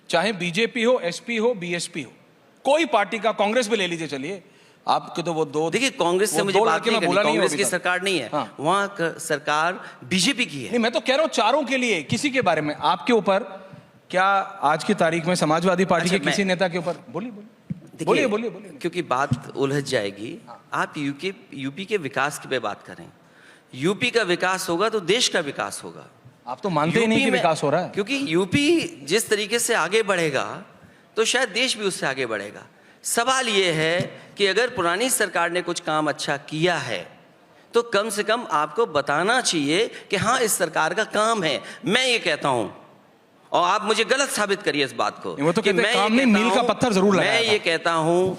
चाहे बीजेपी हो, एसपी हो, बीएसपी हो, कोई पार्टी का, कांग्रेस भी ले लीजिए, चलिए आपके तो वो दो, देखिए कांग्रेस से मुझे बात नहीं करनी, कांग्रेस की सरकार नहीं है, हाँ। वहां सरकार बीजेपी की है। नहीं, मैं तो कह रहा हूं चारों के लिए, किसी के बारे में आपके ऊपर क्या आज की तारीख में समाजवादी पार्टी के किसी नेता के ऊपर? बोलिए बोलिए, क्योंकि बात उलझ जाएगी। आप यूपी के विकास की बात करें, यूपी का विकास होगा तो देश का विकास होगा। आप तो मानते ही नहीं कि विकास हो रहा है, क्योंकि यूपी जिस तरीके से आगे बढ़ेगा तो शायद देश भी उससे आगे बढ़ेगा। सवाल यह है कि अगर पुरानी सरकार ने कुछ काम अच्छा किया है तो कम से कम आपको बताना चाहिए कि हाँ इस सरकार का काम है। मैं ये कहता हूं, और आप मुझे गलत साबित करिए इस बात को, वो तो कि मैं काम नहीं, मील का पत्थर जरूर लगाया मैं ये कहता हूं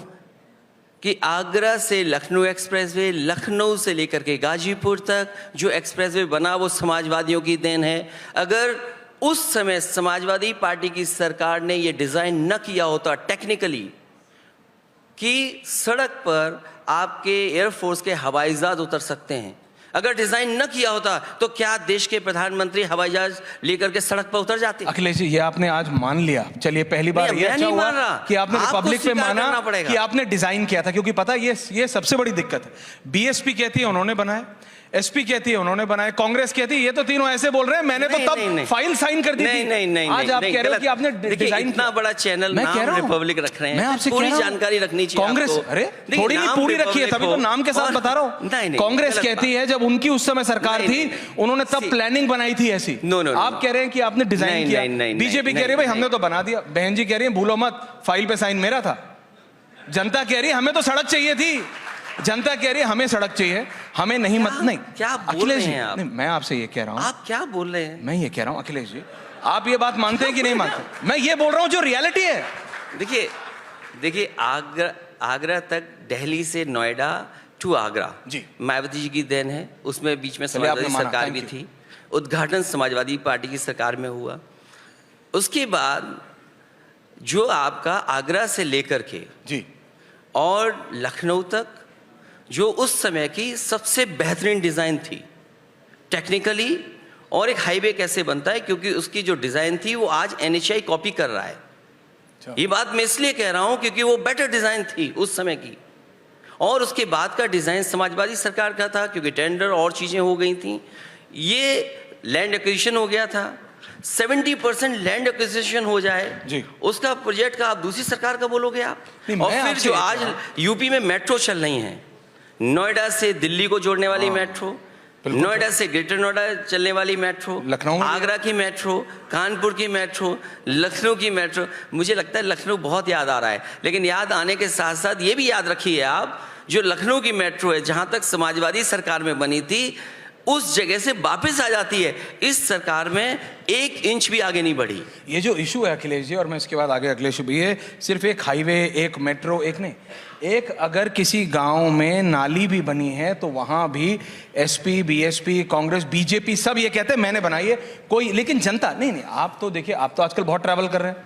कि आगरा से लखनऊ एक्सप्रेसवे, लखनऊ से लेकर के गाजीपुर तक जो एक्सप्रेसवे बना वो समाजवादियों की देन है। अगर उस समय समाजवादी पार्टी की सरकार ने ये डिजाइन न किया होता टेक्निकली कि सड़क पर आपके एयरफोर्स के हवाई जहाज उतर सकते हैं, अगर डिजाइन न किया होता तो क्या देश के प्रधानमंत्री हवाई जहाज लेकर के सड़क पर उतर जाते? अखिलेश जी, ये आपने आज मान लिया, चलिए पहली बार ये अच्छा हुआ कि आपने रिपब्लिक पे माना कि आपने डिजाइन किया था, क्योंकि पता ये सबसे बड़ी दिक्कत है। बीएसपी कहती है उन्होंने बनाया, एसपी कहती है उन्होंने बनाया, कांग्रेस कहती है ये तो तीनों ऐसे बोल रहे हैं, मैंने तो तब फाइल साइन कर दी थी। नहीं, आज आप कह रहे हो कि आपने डिजाइन, इतना बड़ा चैनल नाम रिपब्लिक रख रहे हैं, मैं आपसे पूरी जानकारी रखनी चाहिए कांग्रेस। अरे थोड़ी नहीं पूरी रखी है, तभी तो नाम के साथ बता रहा हूँ। कांग्रेस कहती है जब उनकी उस समय सरकार थी उन्होंने तब प्लानिंग बनाई थी ऐसी। आप कह रहे हैं कि आपने डिजाइन किया, बीजेपी कह रही है भाई हमने तो बना दिया। बहन जी कह रही है भूलो मत फाइल पे साइन मेरा था। जनता कह रही है हमें तो सड़क चाहिए थी, जनता कह रही है हमें सड़क चाहिए, हमें नहीं मत नहीं। क्या बोल रहे हैं आप? नहीं, मैं आपसे ये कह रहा हूँ, आप क्या बोल रहे हैं? मैं ये कह रहा हूँ अखिलेश जी, आप ये बात मानते हैं कि नहीं मानते? मैं ये बोल रहा हूँ जो रियलिटी है। देखिए आगरा तक, दिल्ली से नोएडा टू आगरा जी मायावती जी की देन है, उसमें बीच में समाजवादी सरकार भी थी, उद्घाटन समाजवादी पार्टी की सरकार में हुआ। उसके बाद जो आपका आगरा से लेकर के जी और लखनऊ तक जो उस समय की सबसे बेहतरीन डिज़ाइन थी टेक्निकली, और एक हाईवे कैसे बनता है, क्योंकि उसकी जो डिज़ाइन थी वो आज एनएचआई कॉपी कर रहा है। ये बात मैं इसलिए कह रहा हूं क्योंकि वो बेटर डिज़ाइन थी उस समय की, और उसके बाद का डिज़ाइन समाजवादी सरकार का था क्योंकि टेंडर और चीज़ें हो गई थी। ये लैंड एक्विजिशन हो गया था, 70% लैंड एक्विजिशन हो जाए जी, उसका प्रोजेक्ट का आप दूसरी सरकार का बोलोगे आप। और फिर जो आज यूपी में मेट्रो चल रही हैं, नोएडा से दिल्ली को जोड़ने वाली मेट्रो, नोएडा से ग्रेटर नोएडा चलने वाली मेट्रो, लखनऊ, आगरा की मेट्रो, कानपुर की मेट्रो, लखनऊ की मेट्रो। मुझे लगता है लखनऊ बहुत याद आ रहा है, लेकिन याद आने के साथ साथ ये भी याद रखिए आप, जो लखनऊ की मेट्रो है जहां तक समाजवादी सरकार में बनी थी उस जगह से वापस आ जाती है। इस सरकार में 1 इंच भी आगे नहीं बढ़ी। ये जो इशू है अखिलेश जी, और मैं इसके बाद आगे अगले इशू भी है, सिर्फ एक हाईवे, एक मेट्रो, एक नहीं, एक अगर किसी गांव में नाली भी बनी है तो वहां भी एसपी, बीएसपी, कांग्रेस, बीजेपी सब ये कहते हैं मैंने बनाई है, कोई, लेकिन जनता नहीं। आप तो देखिए, आप तो आजकल बहुत ट्रैवल कर रहे हैं,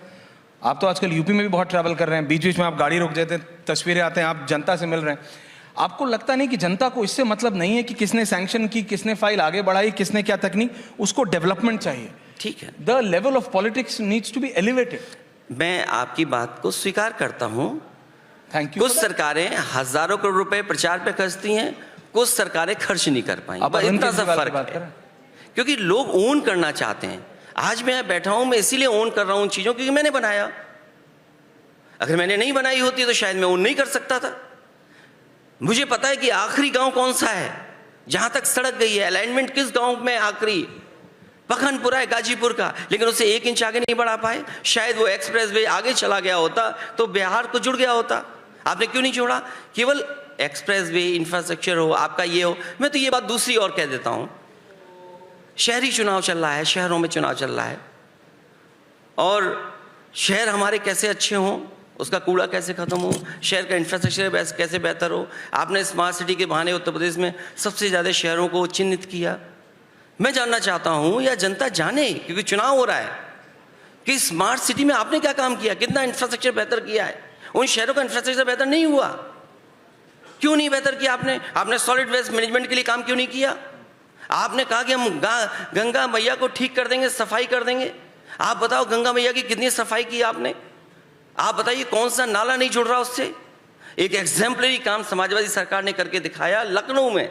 आप तो आजकल यूपी में भी बहुत ट्रैवल कर रहे हैं, बीच बीच में आप गाड़ी रोक देते हैं, तस्वीरें आते हैं, आप जनता से मिल रहे हैं। आपको लगता नहीं कि जनता को इससे मतलब नहीं है कि किसने सैंक्शन की, किसने फाइल आगे बढ़ाई, किसने क्या तकनीक, उसको डेवलपमेंट चाहिए। ठीक है, the level of politics needs to be elevated. मैं आपकी बात को स्वीकार करता हूं। Thank you. कुछ सरकारें हजारों करोड़ रुपए प्रचार पे खर्चती हैं, कुछ सरकारें खर्च नहीं कर पाई, इतना सा फर्क है, क्योंकि लोग ओन करना चाहते हैं। आज मैं बैठा हूं, मैं इसीलिए ओन कर रहा हूं चीजों क्योंकि मैंने बनाया। अगर मैंने नहीं बनाई होती तो शायद मैं ओन नहीं कर सकता था। मुझे पता है कि आखिरी गांव कौन सा है जहां तक सड़क गई है, अलाइनमेंट किस गांव में आखिरी पखनपुरा है गाजीपुर का, लेकिन उससे 1 इंच आगे नहीं बढ़ा पाए। शायद वो एक्सप्रेसवे आगे चला गया होता तो बिहार को जुड़ गया होता। आपने क्यों नहीं छोड़ा? केवल एक्सप्रेसवे इंफ्रास्ट्रक्चर हो, आपका ये हो। मैं तो ये बात दूसरी और कह देता हूं, शहरी चुनाव चल रहा है, शहरों में चुनाव चल रहा है, और शहर हमारे कैसे अच्छे हों, उसका कूड़ा कैसे खत्म हो, शहर का इंफ्रास्ट्रक्चर कैसे बेहतर हो। आपने स्मार्ट सिटी के बहाने उत्तर प्रदेश में सबसे ज़्यादा शहरों को चिन्हित किया। मैं जानना चाहता हूं, या जनता जाने, क्योंकि चुनाव हो रहा है, कि स्मार्ट सिटी में आपने क्या काम किया, कितना इंफ्रास्ट्रक्चर बेहतर किया है। उन शहरों का इंफ्रास्ट्रक्चर बेहतर नहीं हुआ, क्यों नहीं बेहतर किया आपने सॉलिड वेस्ट मैनेजमेंट के लिए काम क्यों नहीं किया? आपने कहा कि हम गंगा मैया को ठीक कर देंगे, सफाई कर देंगे। आप बताओ गंगा मैया की कितनी सफाई की आपने? आप बताइए कौन सा नाला नहीं जुड़ रहा उससे? एक एग्जाम्पलरी काम समाजवादी सरकार ने करके दिखाया लखनऊ में,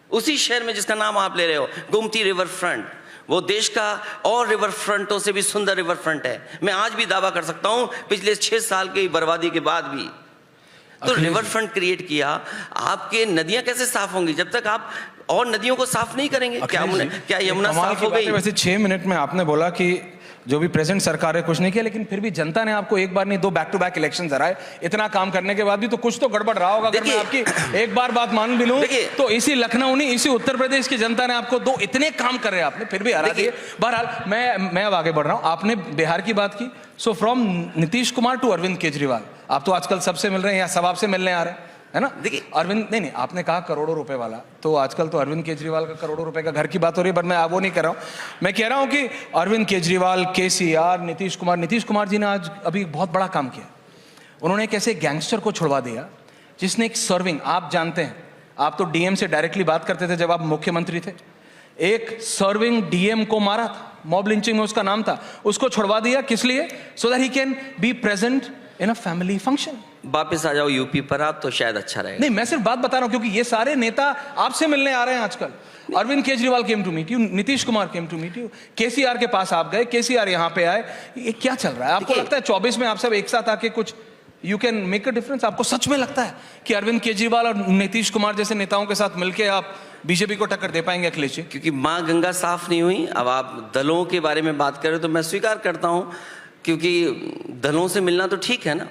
उसी शहर में जिसका नाम आप ले रहे हो, गोमती रिवर फ्रंट। वो देश का और रिवर फ्रंटों से भी सुंदर रिवर फ्रंट है। मैं आज भी दावा कर सकता हूं पिछले 6 साल की बर्बादी के बाद भी। तो रिवर फ्रंट क्रिएट किया। आपके नदियां कैसे साफ होंगी जब तक आप और नदियों को साफ नहीं करेंगे? क्या यमुना साफ हो गई? वैसे 6 मिनट में आपने बोला कि जो भी प्रेजेंट सरकार है कुछ नहीं किया, लेकिन फिर भी जनता ने आपको एक बार नहीं 2 बैक टू बैक इलेक्शन हराए। इतना काम करने के बाद भी तो कुछ तो गड़बड़ रहा होगा। अगर मैं आपकी एक बार बात मान भी लूं तो इसी लखनऊ नहीं, इसी उत्तर प्रदेश की जनता ने आपको 2 इतने काम कर रहे हैं, आपने फिर भी हरा दिए। बहरहाल मैं अब आगे बढ़ रहा हूं। आपने बिहार की बात की, so from Nitish Kumar to Arvind Kejriwal, आप तो आजकल सबसे मिल रहे हैं या सब आपसे मिलने आ रहे हैं, है ना? देखिए अरविंद नहीं, आपने कहा करोड़ों रुपए वाला, तो आजकल तो अरविंद केजरीवाल का करोड़ों रुपए का घर की बात हो रही है, पर मैं वो नहीं कर रहा हूं। मैं कह रहा हूं कि अरविंद केजरीवाल, केसीआर, नीतीश कुमार जी ने आज अभी बहुत बड़ा काम किया। उन्होंने एक ऐसे गैंगस्टर को छुड़वा दिया जिसने एक सर्विंग, आप जानते हैं, आप तो डीएम से डायरेक्टली बात करते थे जब आप मुख्यमंत्री थे, एक सर्विंग डीएम को मारा था, मॉब लिंचिंग में उसका नाम था, उसको छुड़वा दिया। किस लिए? So that he can be present in a family function. वापस आ जाओ यूपी पर आप, तो शायद अच्छा रहेगा। नहीं, मैं सिर्फ बात बता रहा हूं क्योंकि ये सारे नेता आपसे मिलने आ रहे हैं आजकल। Arvind Kejriwal came to meet you, Nitish Kumar came to meet you, KCR के पास आप गए, केसीआर यहां पे आए। ये क्या चल रहा है? आपको लगता है 24 में आप सब एक साथ आके कुछ you can make a difference? आपको सच में लगता है कि अरविंद केजरीवाल और नीतीश कुमार जैसे नेताओं के साथ मिलकर आप बीजेपी को टक्कर दे पाएंगे अखिलेश जी? क्योंकि माँ गंगा साफ नहीं हुई। अब आप दलों के बारे में बात कर रहे हो तो मैं स्वीकार करता हूं, क्योंकि दलों से मिलना तो ठीक है ना,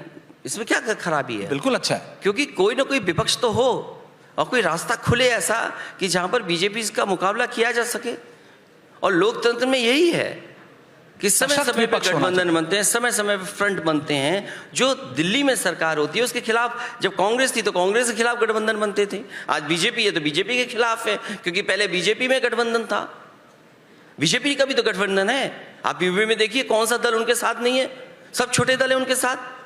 इसमें क्या खराबी है? बिल्कुल अच्छा है, क्योंकि कोई ना कोई विपक्ष तो हो और कोई रास्ता खुले ऐसा कि जहां पर बीजेपी का मुकाबला किया जा सके। और लोकतंत्र में यही है कि समय समय पर गठबंधन बनते हैं, समय समय पर फ्रंट बनते हैं। जो दिल्ली में सरकार होती है उसके खिलाफ, जब कांग्रेस थी तो कांग्रेस के खिलाफ गठबंधन बनते थे, आज बीजेपी है तो बीजेपी के खिलाफ है, क्योंकि पहले बीजेपी में गठबंधन था। बीजेपी का भी तो गठबंधन है। आप यूपी में देखिए कौन सा दल उनके साथ नहीं है, सब छोटे दल है उनके साथ।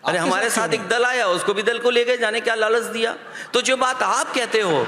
अरे हमारे साथ एक दल आया, उसको भी दल को ले गए, जाने क्या लालच दिया। तो जो बात आप कहते हो